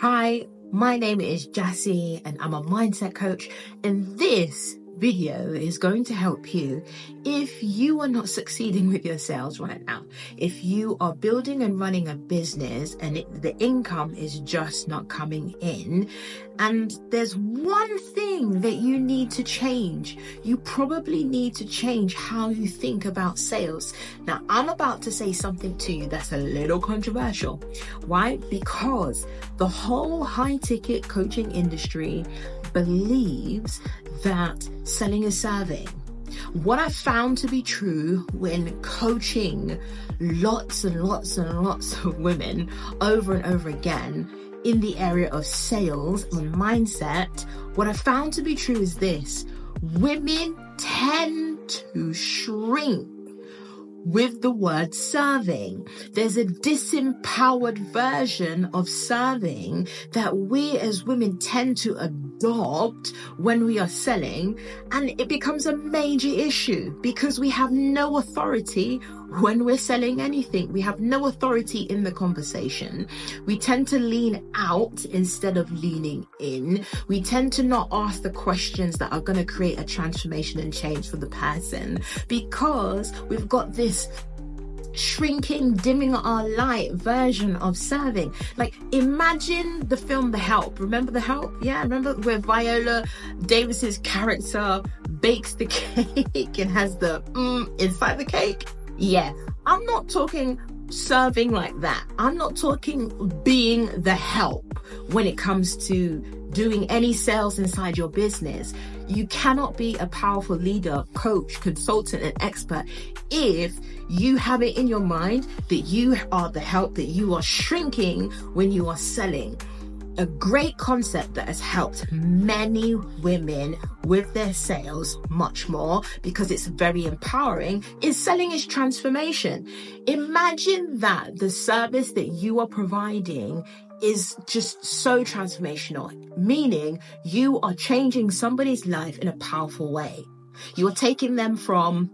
Hi, my name is Jassy and I'm a mindset coach, and this video is going to help you if you are not succeeding with your sales right now. If you are building and running a business and the income is just not coming in, and there's one thing that you need to change. You probably need to change how you think about sales. Now, I'm about to say something to you that's a little controversial. Why? Because the whole high-ticket coaching industry believes that selling is serving. What I found to be true when coaching lots and lots and lots of women over and over again in the area of sales and mindset, what I found to be true is this: women tend to shrink with the word serving. There's a disempowered version of serving that we as women tend to adopt when we are selling, and it becomes a major issue because we have no authority when we're selling anything. We have no authority in the conversation. We tend to lean out instead of leaning in. We tend to not ask the questions that are going to create a transformation and change for the person because we've got this shrinking, dimming our light version of serving. Like, imagine the film The Help. Remember The Help? Yeah, remember where Viola Davis's character bakes the cake and has the inside the cake? Yeah, I'm not talking serving like that. I'm not talking being the help when it comes to doing any sales inside your business. You cannot be a powerful leader, coach, consultant, and expert if you have it in your mind that you are the help, that you are shrinking when you are selling. A great concept that has helped many women with their sales much more, because it's very empowering, is selling is transformation. Imagine that the service that you are providing is just so transformational, meaning you are changing somebody's life in a powerful way. You are taking them from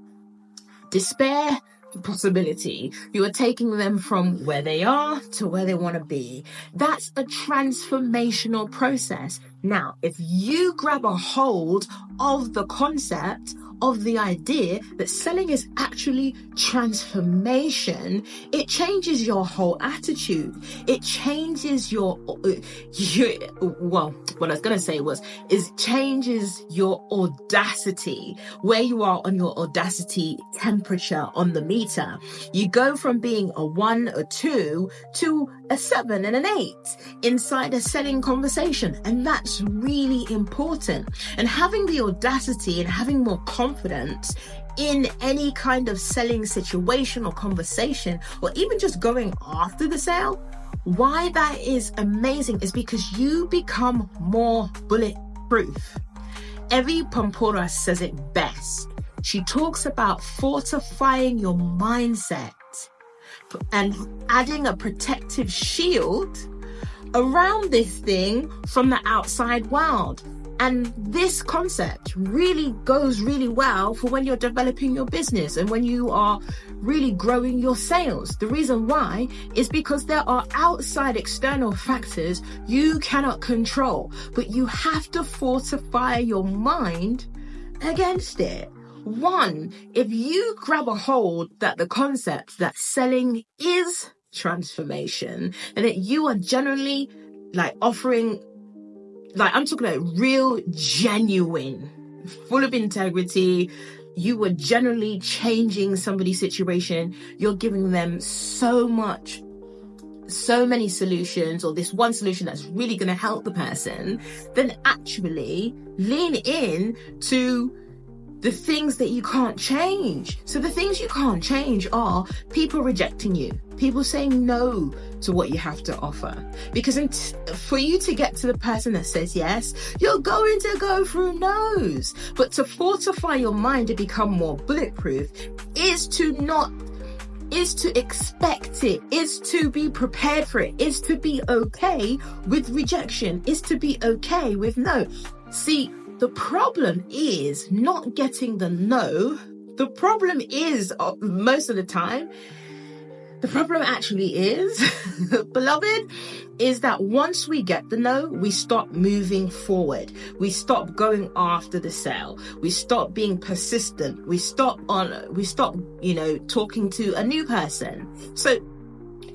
despair to possibility. You are taking them from where they are to where they want to be. That's a transformational process. Now, if you grab a hold of the concept, of the idea that selling is actually transformation, it changes your whole attitude. It changes what I was going to say is changes your audacity, where you are on your audacity temperature on the meter. You go from being a 1 or 2 to a 7 and an 8 inside a selling conversation. And that's really important. And having the audacity and having more confidence in any kind of selling situation or conversation, or even just going after the sale, why that is amazing is because you become more bulletproof. Evie Pomporas says it best. She talks about fortifying your mindset and adding a protective shield around this thing from the outside world. And this concept really goes really well for when you're developing your business and when you are really growing your sales. The reason why is because there are outside external factors you cannot control, but you have to fortify your mind against it. One, if you grab a hold that the concept that selling is transformation and that you are generally offering, I'm talking about real, genuine, full of integrity, you were generally changing somebody's situation, you're giving them so many solutions, or this one solution that's really going to help the person, then actually lean in to the things that you can't change. So the things you can't change are people rejecting you, people saying no to what you have to offer. Because for you to get to the person that says yes, you're going to go through no's. But to fortify your mind to become more bulletproof is to expect it, is to be prepared for it, is to be okay with rejection, is to be okay with no. See, the problem is not getting the no. The problem is, most of the time, The problem actually is, beloved, is that once we get the no, we stop moving forward. We stop going after the sale. We stop being persistent. We stop, talking to a new person. So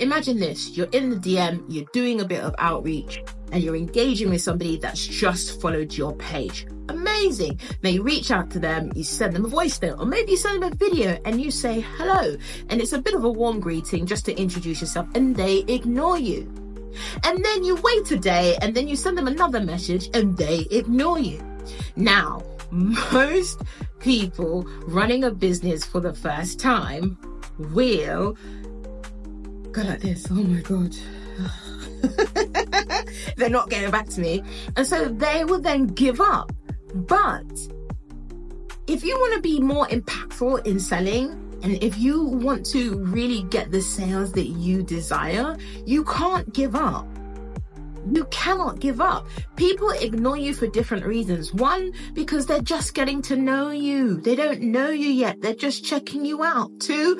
imagine this, you're in the DM, you're doing a bit of outreach, and you're engaging with somebody that's just followed your page. Amazing. Now you reach out to them, you send them a voice note, or maybe you send them a video and you say hello. And it's a bit of a warm greeting just to introduce yourself, and they ignore you. And then you wait a day and then you send them another message and they ignore you. Now, most people running a business for the first time will go like this. Oh my God. They're not getting back to me. And so they will then give up. But if you want to be more impactful in selling, and if you want to really get the sales that you desire, you can't give up. You cannot give up. People ignore you for different reasons. One, because they're just getting to know you. They don't know you yet. They're just checking you out. Two,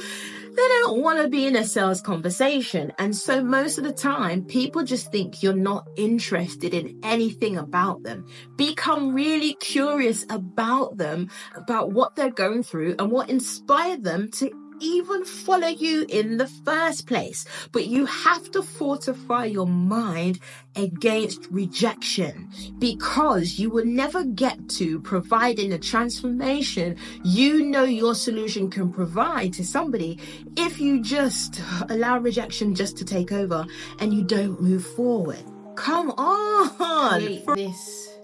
they don't want to be in a sales conversation. And so most of the time, people just think you're not interested in anything about them. Become really curious about them, about what they're going through and what inspired them to even follow you in the first place. But you have to fortify your mind against rejection, because you will never get to providing the transformation you know your solution can provide to somebody if you just allow rejection just to take over and you don't move forward. Come on. Create this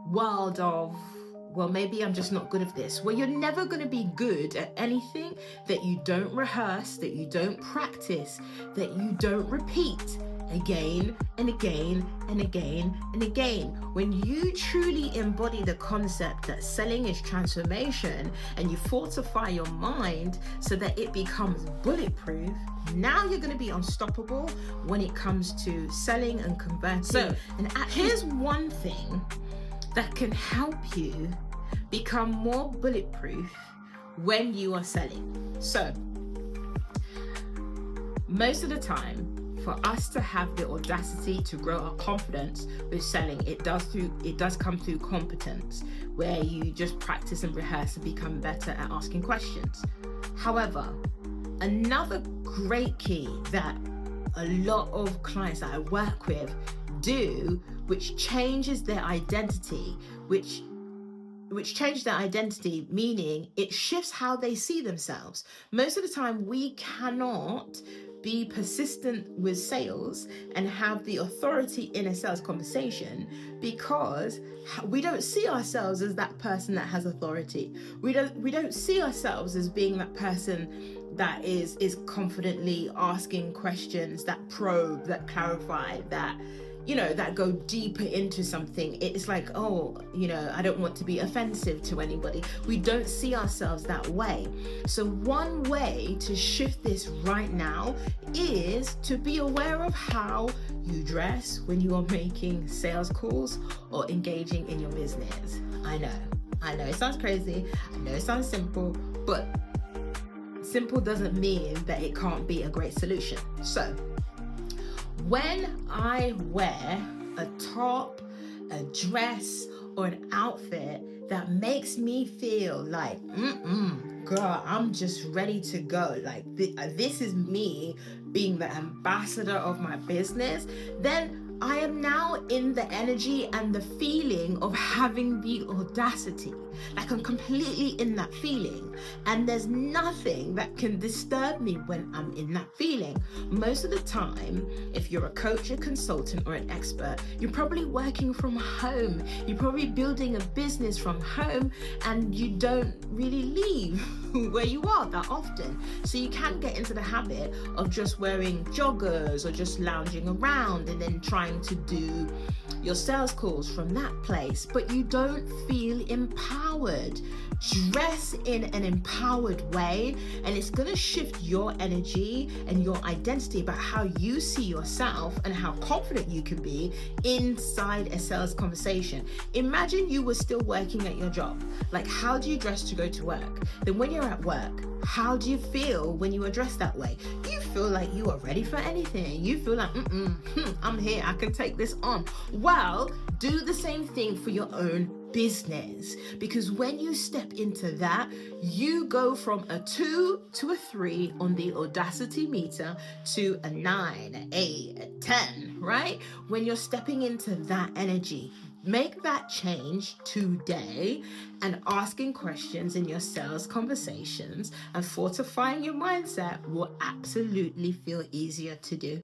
world of, well, maybe I'm just not good at this. Well, you're never going to be good at anything that you don't rehearse, that you don't practice, that you don't repeat again and again and again and again. When you truly embody the concept that selling is transformation and you fortify your mind so that it becomes bulletproof, now you're going to be unstoppable when it comes to selling and converting. So, and here's one thing that can help you become more bulletproof when you are selling. So, most of the time, for us to have the audacity to grow our confidence with selling, it does come through competence, where you just practice and rehearse and become better at asking questions. However, another great key that a lot of clients that I work with do, which changes their identity, which changes their identity, meaning it shifts how they see themselves. Most of the time, we cannot be persistent with sales and have the authority in a sales conversation because we don't see ourselves as that person that has authority. We don't see ourselves as being that person that is confidently asking questions that probe, that clarify, that that go deeper into something. It's like, I don't want to be offensive to anybody. We don't see ourselves that way. So one way to shift this right now is to be aware of how you dress when you are making sales calls or engaging in your business. I know it sounds crazy. I know it sounds simple, but simple doesn't mean that it can't be a great solution. So, when I wear a top, a dress, or an outfit that makes me feel like, girl, I'm just ready to go, like this is me being the ambassador of my business, then I am now in the energy and the feeling of having the audacity. Like I'm completely in that feeling. And there's nothing that can disturb me when I'm in that feeling. Most of the time, if you're a coach, a consultant, or an expert, you're probably working from home. You're probably building a business from home and you don't really leave where you are that often. So you can get into the habit of just wearing joggers or just lounging around and then trying to do your sales calls from that place, but you don't feel empowered. Dress in an empowered way, and it's going to shift your energy and your identity about how you see yourself and how confident you can be inside a sales conversation. Imagine you were still working at your job. Like, how do you dress to go to work? Then when you're at work, how do you feel when you are dressed that way? You feel like you are ready for anything. You feel like, I'm here, I can take this on. Well, do the same thing for your own business, because when you step into that, you go from a 2 to a 3 on the audacity meter to a 9, an 8, a 10, right? When you're stepping into that energy, make that change today, and asking questions in your sales conversations and fortifying your mindset will absolutely feel easier to do.